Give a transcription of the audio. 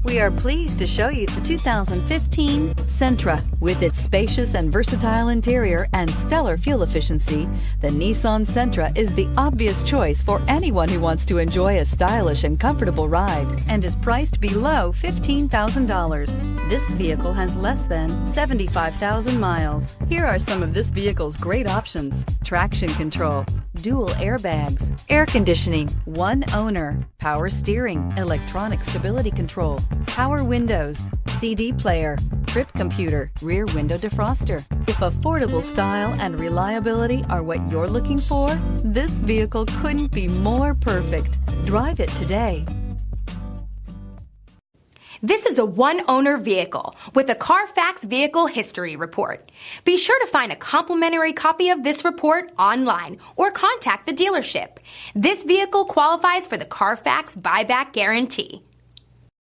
We are pleased to show you the 2015 Sentra. With its spacious and versatile interior and stellar fuel efficiency, the Nissan Sentra is the obvious choice for anyone who wants to enjoy a stylish and comfortable ride and is priced below $15,000. This vehicle has less than 75,000 miles. Here are some of this vehicle's great options: traction control, dual airbags, air conditioning, one owner, power steering, electronic stability control, power windows, CD player, trip computer, rear window defroster. If affordable style and reliability are what you're looking for, this vehicle couldn't be more perfect. Drive it today. This is a one-owner vehicle with a CARFAX Vehicle History Report. Be sure to find a complimentary copy of this report online or contact the dealership. This vehicle qualifies for the CARFAX Buyback Guarantee.